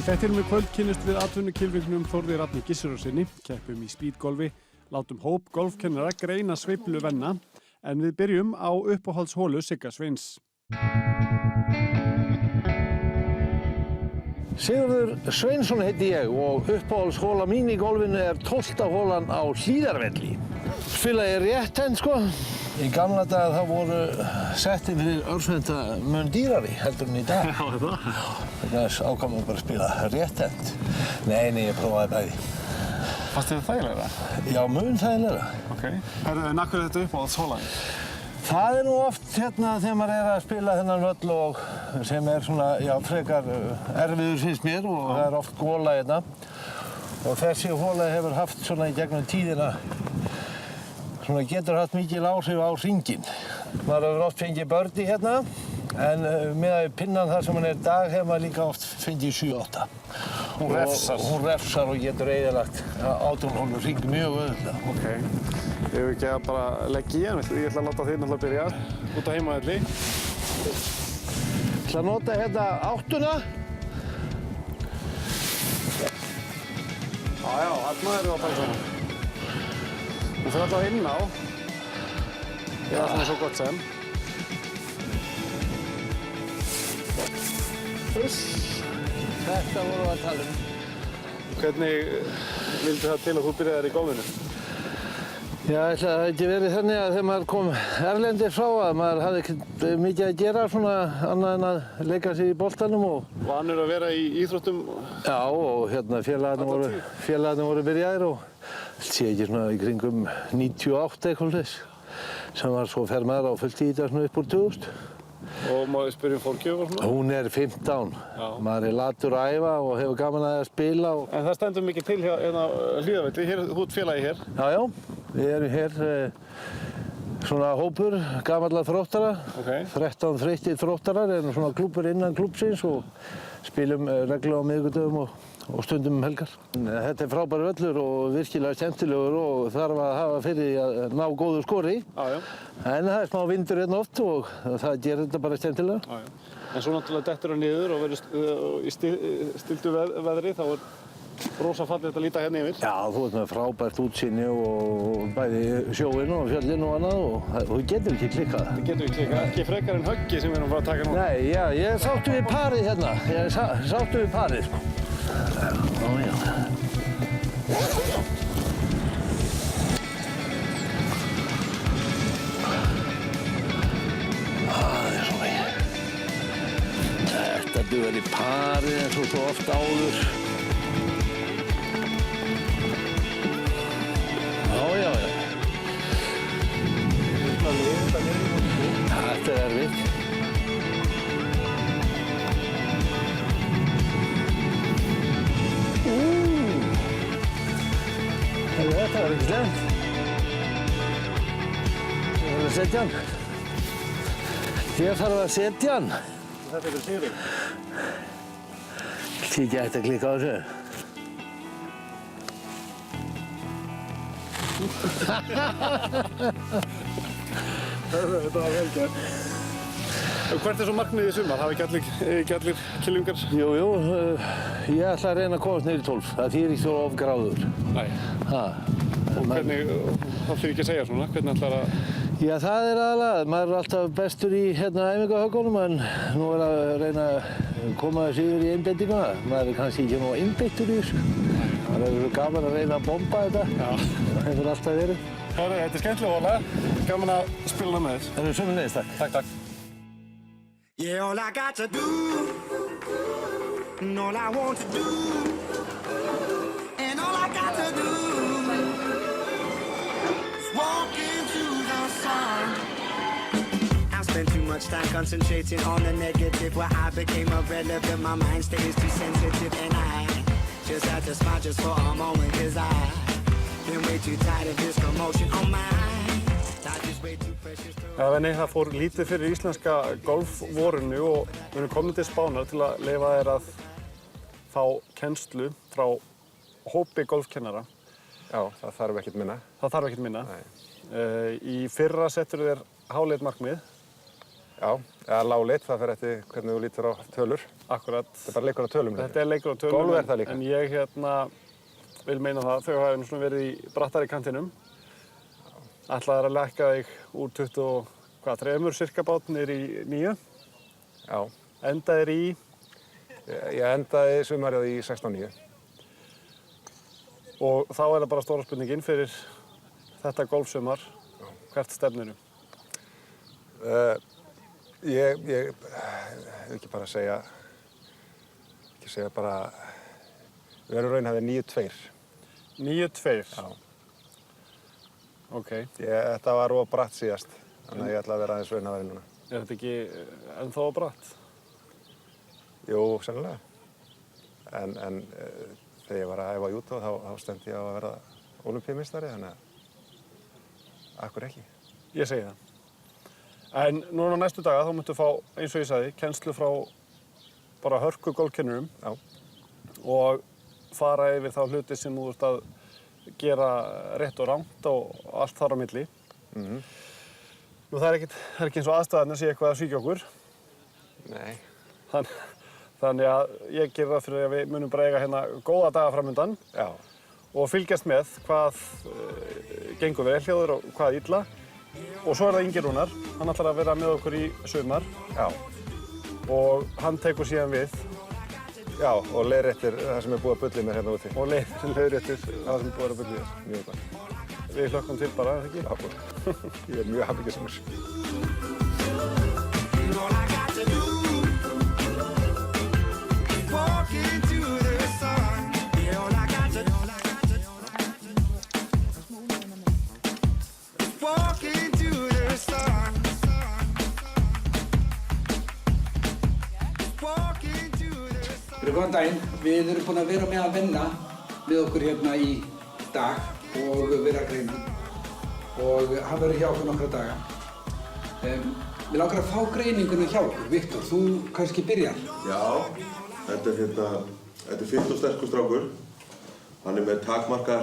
Í þættinum í kvöld kynnumst við atvinnukylfingnum Þórði Rafni Gissurarsyni, keppum í speedgolfi, látum hóp golfkennara greina sveiflu venna, en við byrjum á uppáhaldsholu Sigga Sveins. Sigurður Sveinsson heiti ég og uppáhaldshóla mín í golfinu 12. hólan á Hlíðarvelli. Spilaði ég rétthend sko. Í gamla daga þá voru settin fyrir örsveinta mun dýrari heldur en í dag. Já, það? Þess ákvæmum bara að spila rétthend. Nei, ég prófaði bæði. Fannst þið þægilegra? Já, mun þægilegra. Ok. En af hverju þetta uppáhaldshólan? Það nú oft þegar maður að spila þennan völl og sem svona, já, frekar erfiður finnst mér og það oft góla hérna. Og þessi hóla hefur haft svona í gegnum tíðina svona getur haft mikil áhrif á hringinn. Maður hefur oft fengið birdie hérna, en með pinnan þar sem hann í dag hefur maður líka oft fengið 7-8. Hún refsar? Hún refsar og getur eyðilagt 18 hólur hring mjög auðvitað. Ok. Ég hef ekki að bara leggja í hann, ég ætla að láta þig náttúrulega byrja út á heimavelli. Ég ætla að nota hérna 8-una. Já, þarna erum við að fara saman. Hún fyrir alltaf inn á. Ég er svona svo gott sem. Þetta vorum við að tala um. Hvernig vildi það til að þú byrjaðir í golfinu? Já, ætla að það ekki verið þannig að þegar maður kom erlendir frá að maður hafði ekkert mikið að gera svona annað en að leika sig í boltanum og... Vanur að vera í íþróttum? Já, og hérna félagarnir voru byrjaðir og sé ekki svona í kringum 98 eitthvað þess sem var svo fer maður á fullt í þetta svona upp úr 2000. Og má ég spyrja fórgjöf og svona? Hún 15. Já. Maður latur að æfa og hefur gaman að spila og... En það stendur mikið til hérna Hlíðarvelli, þú ert félagi hér? Já, við erum hér svona hópur gamallar þróttara. Okay. 13 þreyttir þróttarar, erum svona klúbbur innan klúbbsins og spilum reglulega á miðvikudögum og stundum helgar. Þetta frábær völlur og virkilega skemmtilegur og þarf að hafa fyrir að ná góðu skori. Já. En það smá vindur hérna oft og það gerir þetta bara skemmtilega. Já. En svo náttúrulega dettur það niður og verður í stiltu veðri, þá rosa fallegt að líta hérna yfir. Já, þú ert með frábært útsýni og bæði sjóinn og fjöllin og annað og þú getur ekki klikkað. Það getur ekki klikkað, ekki frekar en höggi sem við erum bara að taka núna. Nei, já, ég sáttu við parið hérna. Ég sáttu við parið, sko. Já. Það svona ég. Þetta dugar í parið eins og svo oft áður. Já. Þetta erfitt. Þetta var ekki slemt. Ég þarf að setja hann. Ég þarf að setja hann. Þetta sigurinn. Ég ætti að klikka á þessu. Þetta var vel gert. Hvert svo markmiðið í sumar? Hafa ekki allir kylfingar? Jú, ég ætla að reyna að komast niður í 12. Það þýðir ekki svo of gráður. Nei. Og hvernig, það fyrir ekki að segja svona, hvernig ætlar að... Já, það aðalega. Maður alltaf bestur í æfingahöggunum en nú að reyna að koma þessu yfir í einbeitinguna. Maður kannski ekki nóg einbeittur í þessu. Það verður gaman að reyna að bomba þetta. Já. Það hefur alltaf verið. Þetta skemmtilega hóla. Gaman að spila með þess. Það sömuleiðis, takk. Takk. Yeah, all I got to do, and all I want to do, and all I got to do is walk into the sun. I spent too much time concentrating on the negative, where I became irrelevant. My mind stays too sensitive, and I just had to smile just for a moment, 'cause I've been way too tired of this commotion on my mind. Life is way too precious to... Já, Venni, það fór lítið fyrir íslenska golfvorinu og við erum komin til Spánar til að leyfa þér að fá kennslu frá hópi golfkennara. Já, það þarf ekkert minna. Það þarf ekkert minna. Nei. Í fyrra settur þér háleit markmið. Já, eða lágleitt, það fer eftir hvernig þú lítur á tölur. Akkurat. Þetta bara leikur á tölum. Þetta leikur á tölum. Golf það líka. En ég vil meina það, þau hafa svona verið í brattari kantinum. Ætlaðir að lækka þig úr 23 cirka bát niður í 9. Já. Endaðir í? Ég endaði sumarið í 16.9. Og þá það bara stóra spurningin fyrir þetta golfsumar. Hvert stefnir þú? Ég vil ekki bara segja, bara, við verðum raunhæfið 9-2. 9-2? Já. Ok. Þetta var of bratt síðast, þannig að ég ætla að vera aðeins raunhæfari núna. Er þetta ekki ennþá bratt? Jú, sennilega. En þegar ég var að æfa í Utah þá stefndi ég á að verða ólympíumeistari, þannig að akkur ekki. Ég segi það. En núna næstu daga þá muntu fá, eins og ég sagði, kennslu frá bara hörku golfkennurum. Já. Og fara yfir þá hluti sem þú ert að gera rétt og rangt og allt þar á milli. Nú það er ekki eins og aðstæðarnir sé eitthvað að svíkja okkur. Nei. Þannig að ég gerir það fyrir að við munum bara eiga hérna góða daga framundan. Já. Og fylgjast með hvað gengur vel hjá þér og hvað illa. Og svo það Ingi Rúnar, hann ætlar að vera með okkur í sumar. Já. Og hann tekur síðan við. Já, og leiðréttir það sem búið að bulli mér hérna úti. Og leiðréttir það sem búið að bulli þér. Mjög gott. Við hlökkum til bara, eða ekki? Já, ég mjög hamingjussamur. Góðan daginn, við erum búin að vera með að vinna við okkur hérna í dag og vera að greina og hann verður hjá okkur nokkra daga. Við langar að fá greininguna hjá okkur. Viktor, þú kannski byrjar? Já, þetta er fyrst og sterkur strákur. Hann er með takmarkaða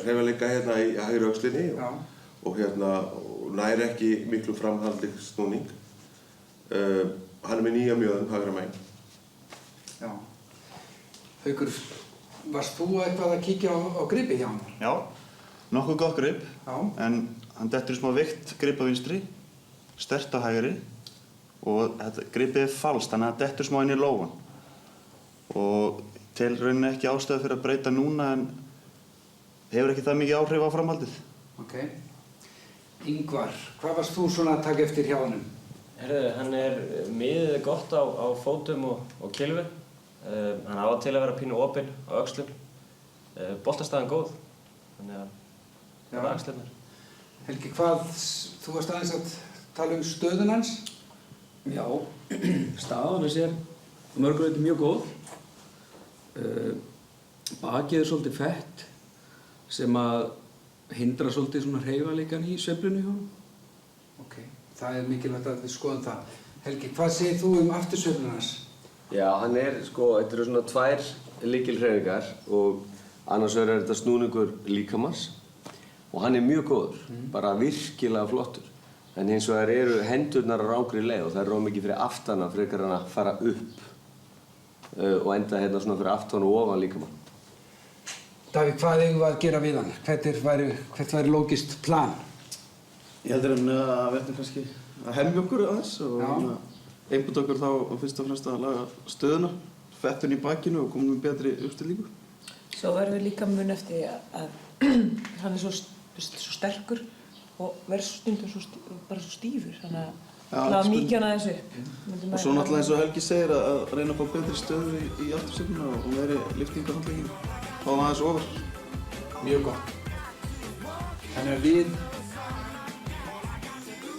hreyfanleika hérna í hægri öxlinni og nær ekki miklu framhandleggsnúning. Hann er með 9 mjöðum hægra megin. Já. Haukur, varst þú eitthvað að kíkja á gripi hjá hann? Já, nokkuð gott grip, en hann dettur í smá veikt grip á vinstri, sterkt á hægri og gripið falskt, þannig að það dettur smá inn í lófan. Og til rauninni ekki ástæðu fyrir að breyta núna en hefur ekki það mikið áhrif á framhaldið. Ok. Ingvar, hvað varst þú svona að taka eftir hjá honum? Hann miðið gott á fótum og kilfu. Hann á til að vera pínu opinn á öxlum. Boltastaðan góð, þannig að það var axlirnar. Helgi, þú varst aðeins að tala um stöðun hans? Já, staðan hans að mörgu leyti mjög góð. Bakið svolítið fett sem að hindra svolítið svona hreyfanleikann í sveiflunni hjá honum. Ok, það er mikilvægt að við skoðum það. Helgi, hvað segir þú um aftursveifluna hans? Já, þetta eru svona 2 lykilhreyfingar og annars vegar þetta snúningur líkamans og hann er mjög góður, bara virkilega flottur. En hins vegar eru hendurnar á rangri leið og það er mikið fyrir aftana frekar en að fara upp og enda hérna svona fyrir aftan og ofan líkamann. Davíð, hvað eigum við að gera við hann? Hvert væri lógist plan? Ég heldur að við ættum kannski að hemja okkur aðeins og einbúta okkur þá fyrst og fremst að laga stöðuna, fettun í bakinu og koma með betri uppstillingu. Svo verður við líka mun eftir að hann er svo sterkur og verður stundum bara svo stífur, þannig að mýkja hann aðeins upp. Og svo náttúrulega eins og Helgi segir að reyna að fá betri stöðu í aftursveifluna og meiri lyftingu á handlegginn. Fá það aðeins ofar. Mjög gott. Þannig að við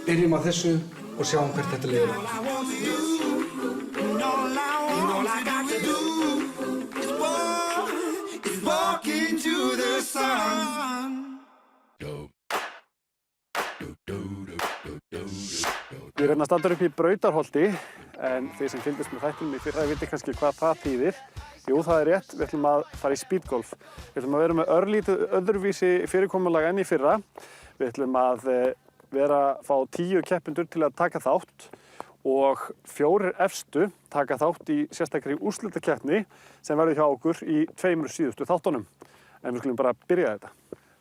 byrjum á þessu og sjáum hvert þetta leiðir. Við erum að standa upp í Brautarholti, en þeir sem fylgdust með þættinum í fyrra viti kannski hvað það þýðir. Jú, það er rétt, við ætlum að fara í speedgolf. Við ætlum að vera með örlítið öðruvísi fyrirkomulag enn í fyrra. Við ætlum að fá 10 keppendur til að taka þátt og 4 efstu taka þátt í sérstakri úrslitakeppni sem verður hjá okkur í 2 síðustu þáttunum. En við skulum bara byrja þetta.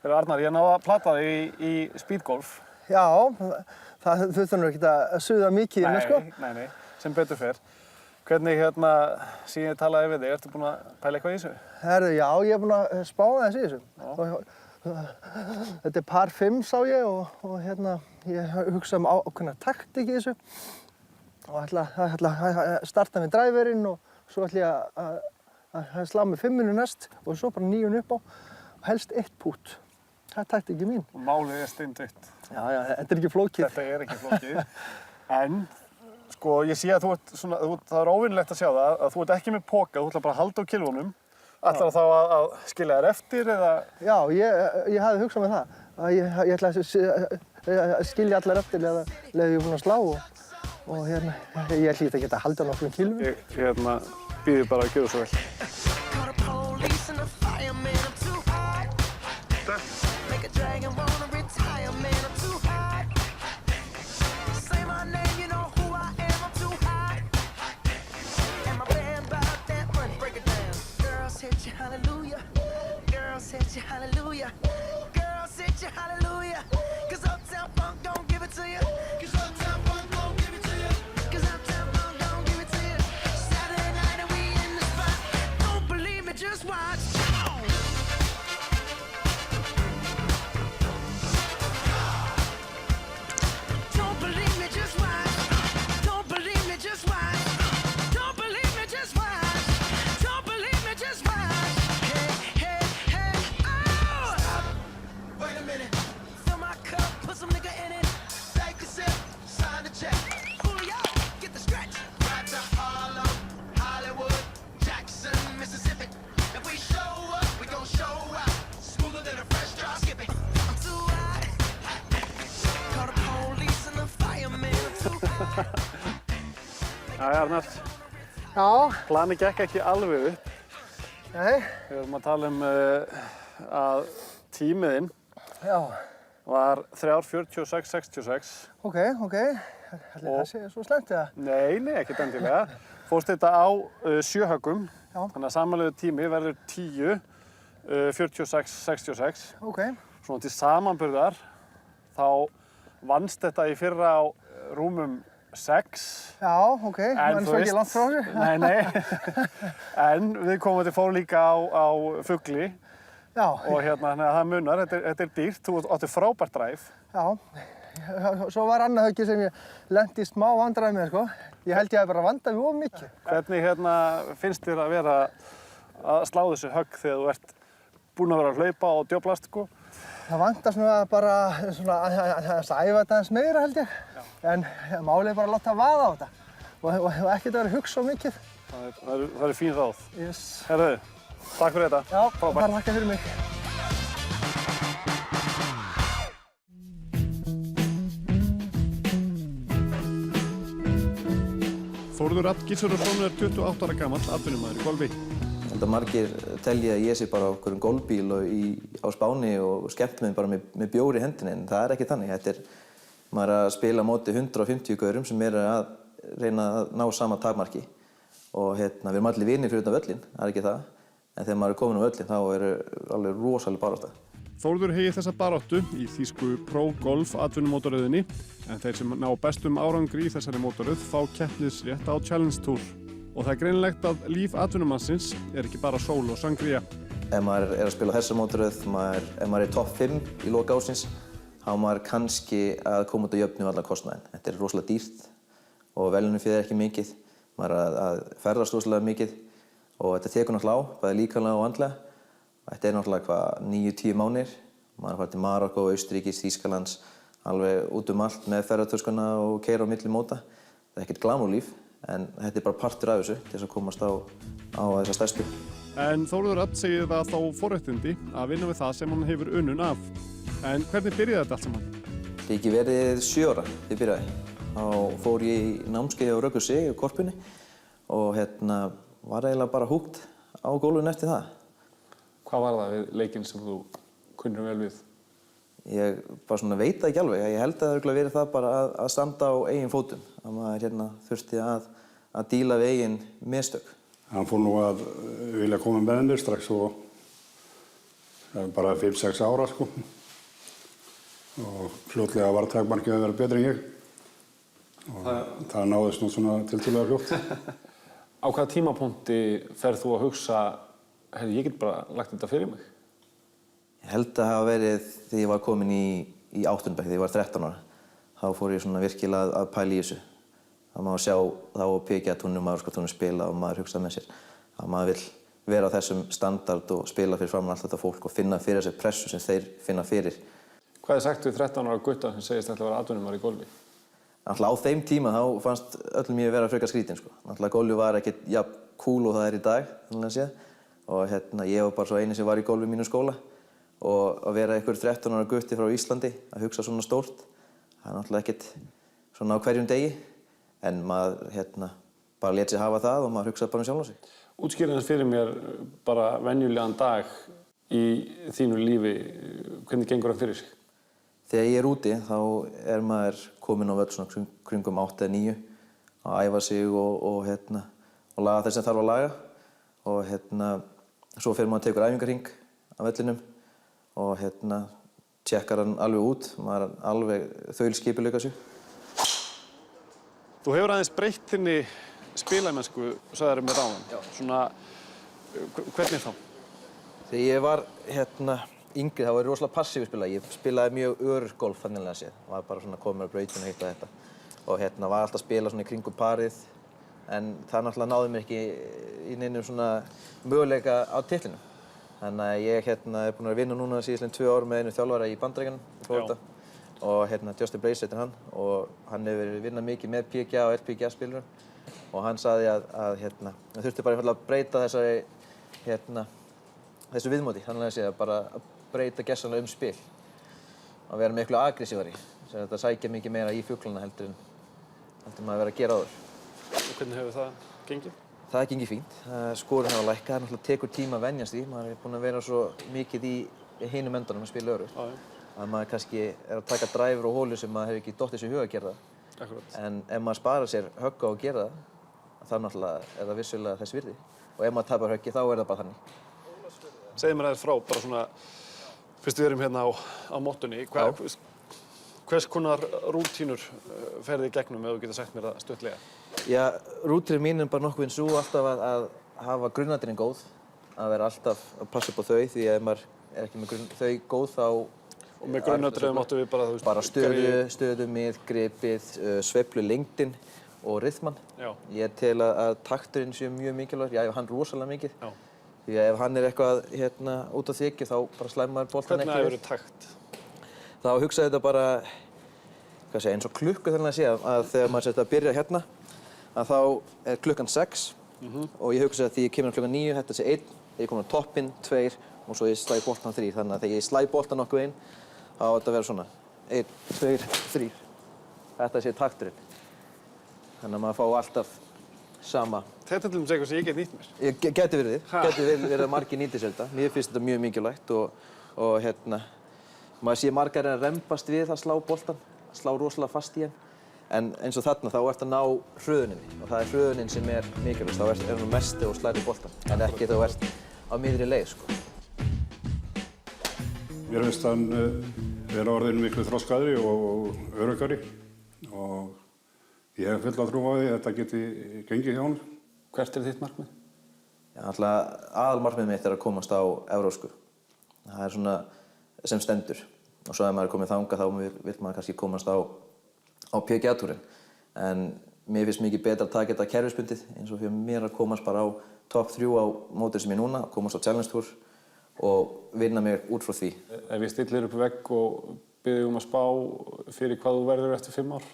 Heyrðu Arnar, ég náði að plata þig í speedgolf. Já, það þurfti nú ekkert að suða mikið í mig, sko. Nei, sem betur fer. Hvernig síðan ég talaði við þig, ertu búinn að pæla eitthvað í þessu? Herðu, já, ég er búinn að spá aðeins í þessu. Þetta er par 5 sá ég og ég hugsa ákveðna taktík í þessu. Og ætla að starta með driverinn og svo ætla ég að slá með 5 næst og svo bara 9 upp á og helst 1 pút. Það er taktíkin mín. Og málið er steindautt. Já, þetta er ekki flókið. Þetta er ekki flókið. En, sko, ég sé að það er óvinnilegt að sjá það að þú ert ekki með póka, þú ætlar bara að halda á kilvunum. Ætlar þá að skilja þér eftir eða? Já, ég hafði hugsað með það. Ég ætla að skilja allar eftir eða ég er búinn að slá og ég hlýt að geta að halda á nokkrum kilvum. Ég býði bara að gera svo vel. Hallelujah, girl, set you hallelujah, girl, set you hallelujah, 'cause Uptown Funk don't give it to you, 'cause Uptown Funk don't give it to you, 'cause Uptown Funk don't give it to you. Saturday night and we in the spot, don't believe me, just watch. Don't believe me, just watch. Don't believe me, just watch. Don't believe me, just watch. Don't believe me, just watch. Jæja, Arnar. Já. Planið gekk ekki alveg upp. Nei. Við vorum að tala að tímiðinn var 3:46:66. Ok. Ætli það sé svo slæmt eða? Nei, ekkert endilega. Fórst þetta á 7 höggum. Þannig að samanlögðu tími verður 10:46:66. Ok. Svona til samanburðar þá vannst þetta í fyrra á rúmum 6. Já, ok. Það er svo ekki langt frá þessu. Nei. En viðkomandi fór líka á fugli. Já. Og það munar, þetta er dýrt. Þú átti frábært dræf. Já. Svo var annað höggið sem ég lenti í smá vandræði með, sko. Ég held ég að bara vanda við of mikið. Hvernig finnst þér að vera að slá þessu högg þegar þú ert búinn að vera að hlaupa og djöflast, sko? Það vantar svona bara að æfa þetta aðeins meira, held ég. En málið er bara að láta vaða á þetta og ekkert að vera að hugsa mikið. Það eru fín ráð. Yes. Herðu, takk fyrir þetta. Já, bara þakka fyrir mig. Þórður Rafn Gizurarson er 28 ára gamall atvinnumaður í golfi. Þetta margir telja að ég sé bara á einhverjum golfbíl á Spáni og skemmt mig bara með bjór í hendinni, en það er ekki þannig. Maður er að spila á móti 150 gaurum sem eru að reyna að ná sama takmarki og við erum allir vinir fyrir utan völlinn, það er ekki það, en þegar maður er komin á völlinn þá er alveg rosaleg barátta. Þórður hegir þessa baráttu í þýsku Pro Golf atvinnumótaröðinni, en þeir sem ná bestum árangri í þessari mótaröð fá keppnisrétt á Challenge Tour. Og það er greinilegt að líf atvinnumannsins er ekki bara sól og sangría. Ef maður er að spila á þessa mótaröð, ef maður er topp 5 í lok ársins, þá er maður kannski að koma út á jöfnu allan kostnaðinn. Þetta er rosalega dýrt og verðlaunaféð er ekki mikið. Maður er að ferðast rosalega mikið og þetta tekur náttúrulega á, bæði líkamlega og andlega. Þetta er náttúrulega 9-10 mánuðir. Maður er farið til Marokkó, Austurríkis, Þýskalands, alveg út allt með ferðartöskuna og keyra á milli móta. Það er ekkert glamúrlíf, en þetta er bara partur af þessu til þess að komast á þessa stærstu. En Þórður Rafn segir það þó forréttindi að vinna við það sem hann hefur unnun af. En hvernig byrjaði þetta allt saman? Ég hef ekki verið 7 ára þegar ég byrjaði. Þá fór ég í námskeið á Röggur Sig í Korpunni og var eiginlega bara húkt á gólfinu eftir það. Hvað var það við leikinn sem þú kunnir vel við? Ég bara svona veit það ekki alveg. Ég held að það hefur verið það bara að standa á eigin fótum. Að maður þurfti að díla við eigin mistök. Hann fór nú að vilja koma með mér strax og bara 5-6 ára sko. Og fljótlega var takmarkið að vera betri en ég. Og það náðist nú svona tiltölulega fljótt. Á hvaða tímapunkti ferð þú að hugsa, ég get bara lagt þetta fyrir mig? Ég held að hafa verið þegar ég var komin í 8. bekk, þegar ég var 13 ára. Þá fór ég svona virkilega að pæla í þessu. Það má sjá þá á PGA-túnum, maður sko túnum spila og maður hugsa með sér. Að maður vill vera á þessum standard og spila fyrir framan allt þetta fólk og finna fyrir þessi pressu sem þeir finna fyrir. Hvað sagt við 13 ára gutta sem segist ætla að vera atvinnumaður í golfi? Á þeim tíma þá fannst öllum ég vera frekar skrítinn sko. Golfi var ekkert jafn cool og það er í dag, þannig að séð. Og ég var bara svo eini sem var í golfi í mínum skóla. Og að vera einhver 13 ára gutti frá Íslandi að hugsa svona stórt, það er náttúrulega ekkert svona á hverjum degi. En maður bara lét sig hafa það og maður hugsaði bara sjálf á sig. Útskýrðu þess fyrir mér bara venjulegan dag í þínu lífi, hvernig gengur hann fyrir sig? Þegar ég er úti þá er maður kominn á völl svona kringum 8 eða 9 að æfa sig og laga þess sem þarf að laga. Og svo fer maður að tekur æfingarhring af vellinum og tjekkar hann alveg út, maður er alveg þaulskipuleika sig. Þú hefur aðeins breytt þinni spilamennsku, sagðirðu mér áðan. Já. Svona, hvernig þá? Þegar ég var yngri þá var ég rosalega passífur spilari. Ég spilaði mjög öruggt golf þannig séð. Var bara svona kominn á brautina og hitt og þetta. Og var alltaf að spila svona í kringum parið. En það náttúrulega náði mér ekki í neinum svona möguleika á titlinum. Þannig að ég er búinn að vinna núna síðastliðin 2 ár með einu þjálfara í Bandaríkjunum. Og Justin Brace heitir hann og hann hefur verið vinnað mikið með PGA og LPGA spilurum og hann sagði að það þurfti bara að breyta þessu viðmóti, þannig að segja bara að breyta gessanlega spil og vera miklu aggressívari, þetta sækja mikið meira í fuglana heldur en maður verið að gera áður. Og hvernig hefur það gengið? Það gengið fínt, skorinn hafa lækkað, það náttúrulega tekur tíma að venjast í, maður er búinn að vera svo mikið í hinum endanum að spila örugt. Að maður kannski er að taka dræfur og hólu sem maður hefur ekki dottið sér í hug að gera það. Akkurat. En ef maður sparar sér högg á að gera það, þá náttúrulega er það vissulega þess virði. Og ef maður tapar höggi, þá er það bara þannig. Segðu mér aðeins frá, bara svona, fyrst við erum hérna á mottunni, hvers konar rútínur ferði í gegnum ef þú getur sagt mér það stuttlega? Já, rútínin mín er bara nokkuð svo alltaf að hafa grunnatriðin góð, að vera alltaf að passa upp á þau, því ef maður er ekki með þau góð þá og með grunnatriðum áttu við bara, bara stöðu, mið, gripið, sveiflulengdin og ryþman. Ég tel að takturinn sé mjög mikilvægur. Ég æfi hann rosalega mikið. Já. Því að ef hann er eitthvað út á þykju þá bara slæmir maður boltann ekki vel. Hvernig æfirðu takt? Þá hugsaði þetta bara, eins og klukku þannig að segja að þegar maður setja að byrja hérna að þá er klukkan 6 og ég hugsaði að því ég kemur klukkan 9, þetta sé 1, þegar ég komur á toppinn 2 og svo ég slæ boltan 3. Þannig að þegar ég slæ boltan nokkuð inn þá á þetta að vera svona 1, 2, 3. Þetta sé takturinn. Þannig að maður fá alltaf sama. Þetta er til dæmis eitthvað sem ég get nýtt mér. Gæti verið. Gæti verið að margir nýti sér þetta. Mér finnst þetta mjög mikilvægt og maður sé margar að rembast við að slá boltan, slá rosalega fast í hann. En eins og þarna þá ert að ná hröðuninni og það er hröðunin sem er mikilvægst. Þá er hann mest þegar þú slærir boltan en ekki þegar þú ert á miðri leið sko. Mér finnst hann vera orðinn miklu þroskaðri og öruggari og ég hef fulla trú á því að þetta geti gengið hjá honum. Hvert er þitt markmið? Aðalmarkmið mitt er að komast á evrópsku. Það er svona sem stendur og svo ef maður er komið þangað þá vill maður kannski komast á PGA-túrinn. En mér finnst mikið betra að taka þetta kerfisbundið eins og fyrir mér að komast bara á top 3 á mótið sem ég núna, komast á Challenge Tour og vinna mig út frá því. Ef ég stillir upp vegg og biðja að spá fyrir hvað þú verður eftir 5 ár?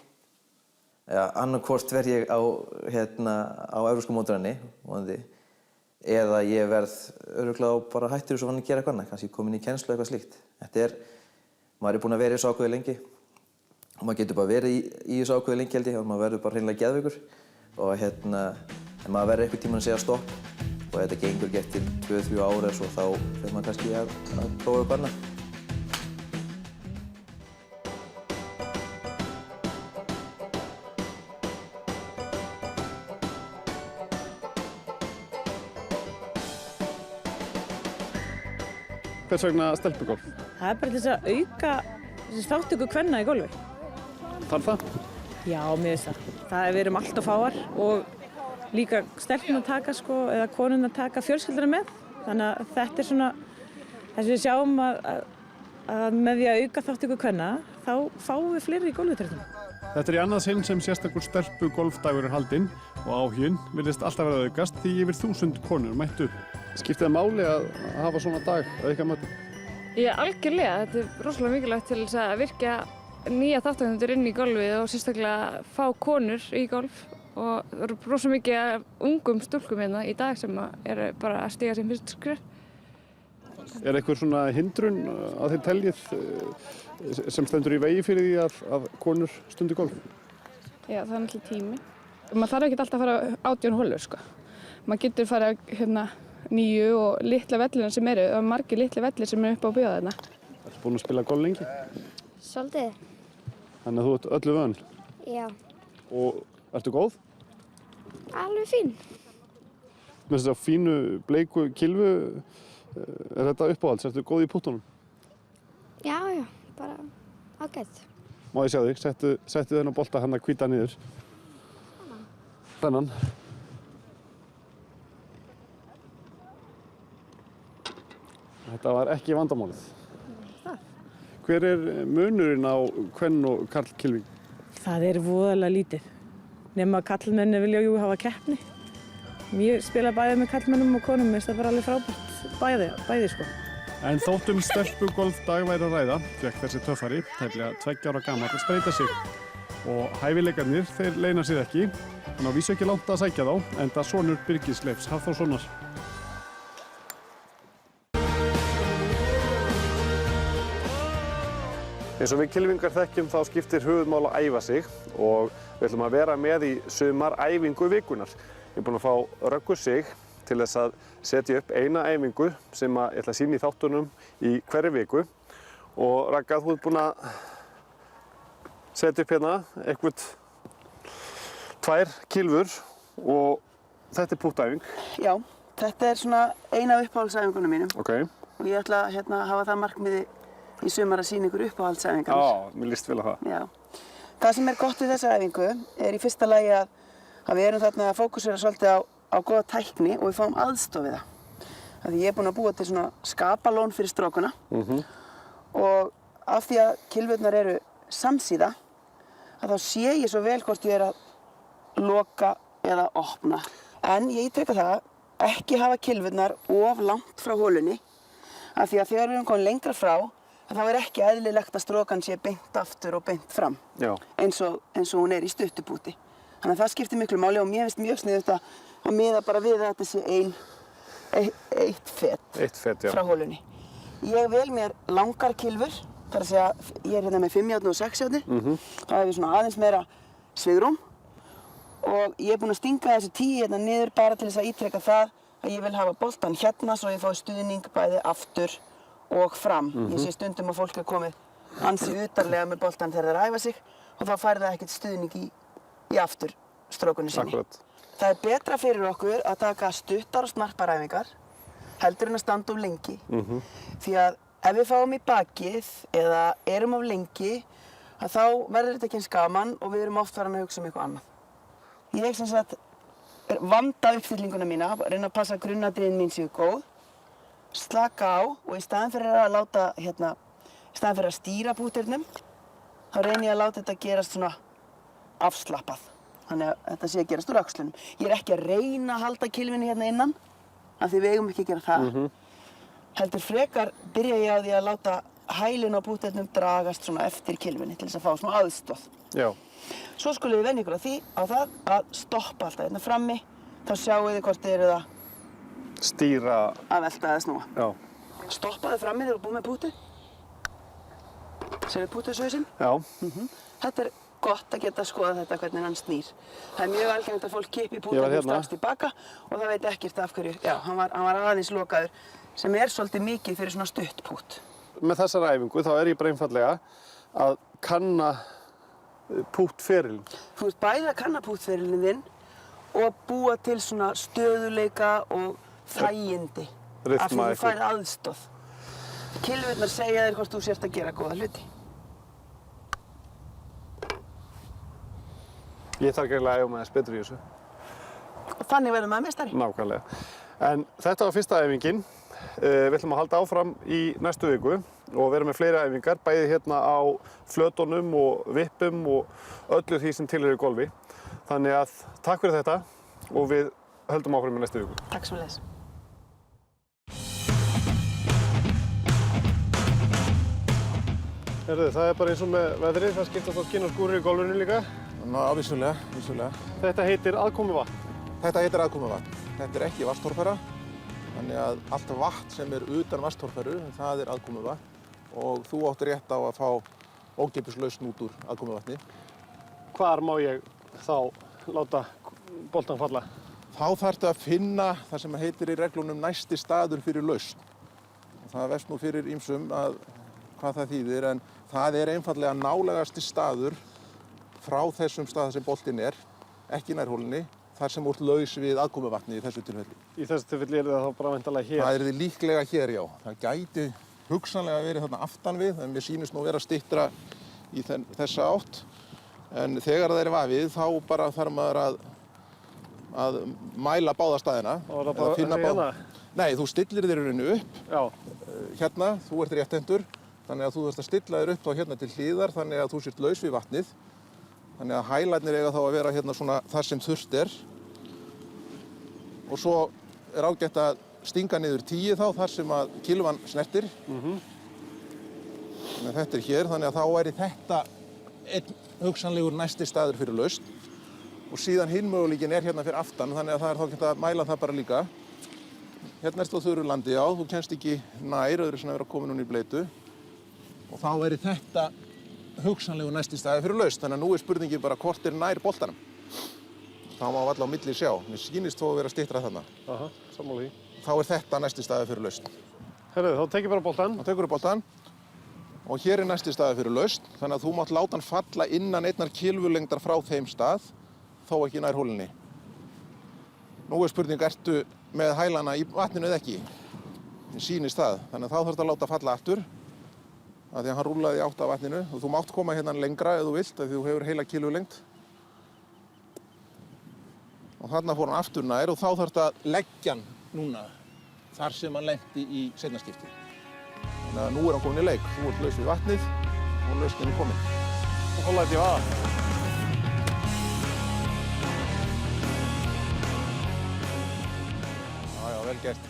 Ja, annarkvort verð ég á evrópsku mótræðinni vonandi, eða ég verð örugglega bara hættur svo vannig að gera eitthvað annað, kannski komin í kennslu eitthvað slíkt. Maður er búinn að vera í þessu ákveði lengi og maður getur bara verið í þessu ákveði lengi held ég og maður verður bara hreinlega geðveikur og en maður verður einhvern tímann að segja stopp og ef þetta gengur ekki eftir 2-3 ár eða svo þá fer maður kannski að prófa eitthvað annað. Hvers vegna stelpugolf? Það er bara til þess að auka þátttöku kvenna í golfi. Þarf það? Já, mér finnst það. Við erum alltaf fáar og líka stelpun að taka eða konun að taka fjölskylduna með. Þannig að þetta er svona, þess að við sjáum að með því að auka þátttöku kvenna, þá fáum við fleiri í golfutrekkjum. Þetta er í annað sinn sem sérstakur stelpugolfdagur er haldinn og áhuginn virðist alltaf verið að aukast því yfir 1000 konur mættu. Skiptir það máli að hafa svona dag að ykkar mati? Já, algjörlega. Þetta er rosalega mikilvægt til þess að virkja nýja þátttakendur inn í golfið og sérstaklega fá konur í golf. Og það eru rosalega mikið af ungum stúlkum hérna í dag sem eru bara að stíga sín fyrstu skref. Er eitthvað svona hindrun að þið teljið sem stendur í vegi fyrir því að konur stundi golf? Já, það er náttúrulega tími. Maður þarf ekki alltaf að fara 18 holur, sko. Maður getur fara nýju og litla vellina sem eru. Það eru margir litli vellir sem eru upp á að bjóða þarna. Ertu búin að spila golf lengi? Svolítið. Þannig að þú ert öllu vön? Já. Og ertu góð? Alveg fín. Með þess að fínu bleiku kilvu, er þetta uppáhalds? Ertu góð í puttunum? Já, bara ágætt. Má ég sjá þig? Settu þennan bolta hann að hvíta niður. Þennan. Þetta var ekki vandamálið. Hver er munurinn á kvenn og karlkylfing? Það er voðalega lítið. Nema að karlmenni vilja hafa keppni. Ég spila bæði með karlmennum og konum, mér finnst það bara alveg frábært bæði sko. En þótt stelpugolfdag væri að ræða, fékk þessi töffari, tæplega 2 ára gamall, að spreyta sig. Og hæfileikarnir, þeir leyna sér ekki, en á vísu ekki langt að sækja þá, enda sonur Birgis Leifs Hafþórssonar. Eins og við kylfingar þekkjum þá skiptir höfuðmál að æfa sig og við ætlum að vera með í sumar æfingu vikunar. Ég er búinn að fá Röggu Sig til þess að setja upp eina æfingu sem ég ætla að sýna í þáttunum í hverri viku. Og Ragga, þú ert búinn að setja upp hérna eitthvað 2 kylfur og þetta er púttæfing. Já, þetta er svona eina af uppáhaldsæfingunum mínum. Ok. Og ég ætla að hafa það markmiði í sumar að sýna ykkur uppáhaldsæfingar. Já, mér líst vel á það. Já. Það sem er gott við þessa æfingu er í fyrsta lagi að við erum þarna að fókusera svolítið á góða tækni og við fáum aðstoð við það. Því ég er búinn að búa til svona skapalón fyrir strókuna og af því að kylfurnar eru samsíða að þá sé ég svo vel hvort ég er að loka eða opna. En ég ítreka það ekki hafa kylfurnar of langt frá holunni af því að þegar við erum komin lengra frá þá er ekki eðlilegt að strókan sé beint aftur og beint fram. Já. Eins og hún er í stuttupúti. Þannig að það skiptir miklu máli og mér finnst mjög sniðugt að miða bara við að þetta sé eitt fet frá holunni. Ég vel mér langar kylfur, þar að segja ég er hérna með 5 járn og 6 járni. Það hefur svona aðeins meira svigrúm og ég er búinn að stinga þessi 10 hérna niður bara til þess að ítreka það að ég vil hafa boltan hérna svo ég fái stuðning bæði aftur og fram. Ég sé stundum að fólk er komið ansi utarlega með boltan þegar þeir æfa sig og þá fær það ekkert stuðning í afturstrókunni sinni. Akkurat. Það er betra fyrir okkur að taka stuttar og snarpar æfingar heldur en að standa of lengi. Því að ef við fáum í bakið eða erum of lengi þá verður þetta ekki eins gaman og við erum oft farin að hugsa eitthvað annað. Ég sem sagt vanda uppstillinguna mína, reyna að passa að grunnatriðin mín séu góð, slaka á og í staðinn fyrir að stýra pútternum þá reyni ég að láta þetta gerast svona afslappað. Þannig að þetta sé að gerast úr öxlunum. Ég er ekki að reyna að halda kylfinni hérna innan, af því við eigum ekki að gera það. Heldur frekar byrja ég á því að láta hælinn á pútternum dragast svona eftir kylfinni til þess að fá smá aðstoð. Já. Svo skulum við venja ykkur á það að stoppa alltaf hérna frammi, þá sjáu þið hvort þið eruð að stýra að velta eða snúa. Já. Stoppaðu frammi þegar þú ert búin með púttu. Sérðu púttushausinn? Já. Þetta er gott að geta skoða þetta hvernig hann snýr. Það er mjög algengt að fólk kippi púttunum strax tilbaka og það veit ekkert af hverju. Já, hann var aðeins lokaður sem er svolítið mikið fyrir svona stutt pútt. Með þessari æfingu þá er ég bara einfaldlega að kanna púttferilinn. Þú ert bæði að kanna púttferilinn þinn og búa til svona stöðuleika og þægindi af því þú færð aðstoð. Kylfurnar segja þér hvort þú sért að gera góða hluti. Ég þarf greinilega að æfa mig aðeins betur í þessu. Og þannig verður maður meistari. Nákvæmlega. En þetta var fyrsta æfingin. Við ætlum að halda áfram í næstu viku og vera með fleiri æfingar, bæði hérna á flötunum og vippum og öllu því sem tilheyrir golfi. Þannig að takk fyrir þetta og við höldum áfram í næstu viku. Takk sömuleiðis. Heyrðu, það er bara eins og með veðrið, það skiptast á skinn og skúrir í golfinu líka. Ná, vissulega. Þetta heitir aðkomuvatn. Þetta heitir aðkomuvatn. Þetta er ekki vatnstorfæra, þannig að allt vatn sem er utan vatnstorfæru, það er aðkomuvatn og þú átt rétt á að fá ókeypislaust út úr aðkomuvatni. Hvar má ég þá láta boltann falla? Þá þarftu að finna það sem heitir í reglunum næsti staður fyrir lausn. Það vefst nú fyrir ýmsum hvað það þýðir, en það er einfaldlega nálægasti staður frá þessum stað sem boltinn er, ekki nær hólunni, þar sem úr laus við aðkomuvatni í þessu tilfelli. Í þessu tilfelli er það þá bara væntanlega hér? Það er þið líklega hér, já. Það gæti hugsanlega verið þarna aftan við, en mér sýnist nú vera styttra í þessa átt. En þegar það er vafið, þá bara þarf maður að mæla báða staðina. Og það bara hérna? Nei, þú stillir þér í rauninu upp. Já. Hérna, þú ert rétthentur. Þannig að þú þarfst að stilla þér upp þá hérna til hlíðar, þannig að þú sért laus við vatnið. Þannig að hælarnir eiga þá að vera hérna svona þar sem þurft er. Og svo er ágætt að stinga niður 10 þá, þar sem að kylfan snertir. Þannig að þetta er hér, þannig að þá væri þetta einn hugsanlegur næsti staður fyrir lausn. Og síðan hinn möguleikinn er hérna fyrir aftan, þannig að það er þá gett að mæla það bara líka. Hérna ertu á þurru landi, já, þú kemst ekki nær, öðru sem að vera komin hún í bleitu. Og þá væri þetta hugsanlegur næsti staður fyrir lausn, þannig að nú er spurningin bara hvort er nær boltanum. Þá má alla á milli sjá. Mér sýnist þó að vera styttra þarna. Aha, sammála því. Þá er þetta næsti staður fyrir lausn. Herðu, þá tek ég bara boltann. Þá tekur þú boltann. Og hér er næsti staður fyrir lausn, þannig að þú mátt láta hann falla innan einnar kylfulengdar frá þeim stað, þó ekki nær hólunni. Nú er spurning, ertu með hælana í vatninu eða ekki? Mér sýnist það, þannig að þá þarftu að láta falla aftur. Af því að hann rúllaði í átt af vatninu og þú mátt koma hérna lengra ef þú vilt, af því þú hefur heila kylfulengd. Og þarna fór hann aftur nær og þá þarftu að leggja hann núna þar sem hann lenti í seinna skipti. Þannig að nú er hann komin í leik. Þú ert laus við vatnið og lausnin er komin. Og þá læt ég að. Já, vel gert.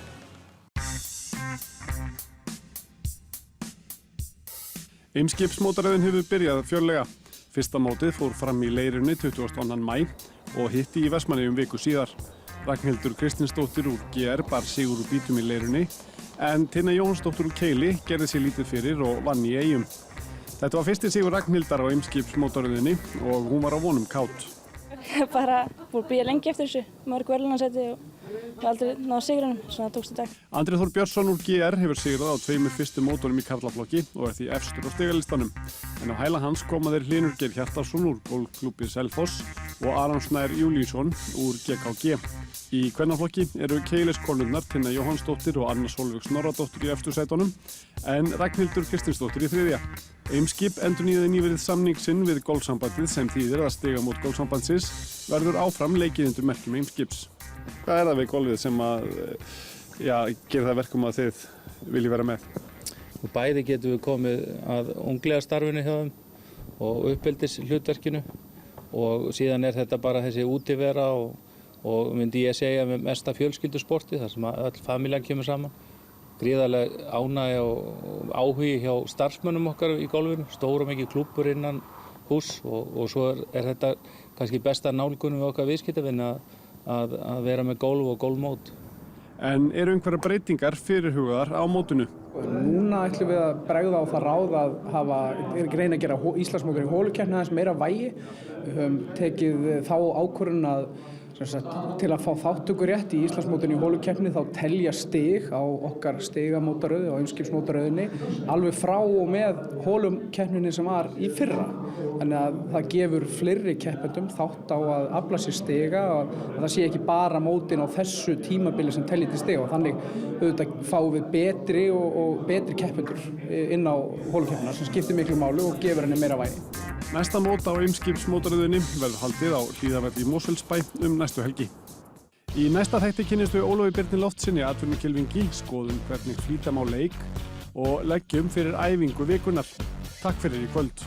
Eimskipsmótaröðin hefur byrjað fjörlega. Fyrsta mótið fór fram í Leirunni 22. maí og hitti í Vestmannaeyjum viku síðar. Ragnhildur Kristinsdóttir úr GR bar sigur úr bítum í Leirunni, en Tinna Jónsdóttir úr Keili gerði sér lítið fyrir og vann í Eyjum. Þetta var fyrsti sigur Ragnhildar á Eimskipsmótaröðinni og hún var á vonum kát. Bara búið að bíða lengi eftir þessu, mörg verðlaunasæti og aldrei náða sigrinum, svona tókst í dag. Andri Þór Björnsson úr GR hefur sigrað á 2 fyrstu mótorum í karlaflokki og er því efstur á stigalistanum. En á hæla hans koma þeir Hlynur Geir Hjartarson úr golfklúbbi Selfoss og Aron Snær Júlíusson úr GKG. Í kvennaflokki eru Keiliskonurnar Tinna Jóhannsdóttir og Anna Sólveig Snorradóttir í efstu sætunum, en Ragnhildur Kristinsdóttir í þriðja. Eimskip endurnýjaði nýverið samning sinn við golfsambandið sem þýðir að stigamót golfsambandsins verður áfram leikið undir merkjum Eimskips. Hvað er það við golfið sem að gera það verkum að þið viljið vera með? Og bæði getum við komið að unglega starfinu hjá þeim og uppeldis hlutverkinu og síðan er þetta bara þessi útivera og myndi ég segja með mesta fjölskyldusporti þar sem öll familjan kemur saman. Gríðarlega ánægja og áhugi hjá starfsmönnum okkar í golfinu, stór og mikið klúbbur innan hús og svo er þetta kannski besta nálgunum við okkar viðskiptavini að vera með golf og golfmót. En eru einhverjar breytingar fyrirhugaðar á mótinu? Núna ætlum við að bregða á það ráð að reyna að gera Íslandsmókarinn í hólukeppni aðeins meira vægi. Við höfum tekið þá ákvörðun til að fá þátttökurétt í Íslandsmótinu í holukeppni þá telja stig á okkar stigamótaröð og Eimskipsmótaröðinni alveg frá og með holukeppninni sem var í fyrra. Þannig að það gefur fleiri keppendum þátt á að afla sér stiga og að það sé ekki bara mótin á þessu tímabili sem telji til stiga og þannig auðvitað fáum við betri og betri keppendur inn á holukeppnina sem skiptir miklu máli og gefur henni meira vægi. Næsta mót á Eimskipsmótaröðinni verður haldið á Hlíðarvelli í Mosfellsbæ næstu helgi. Í næsta þætti kynnumst við Ólafi Birni Loftssyni atvinnukylfingi, skoðum hvernig flýta má leik og leggjum fyrir æfingu vikunnar. Takk fyrir í kvöld.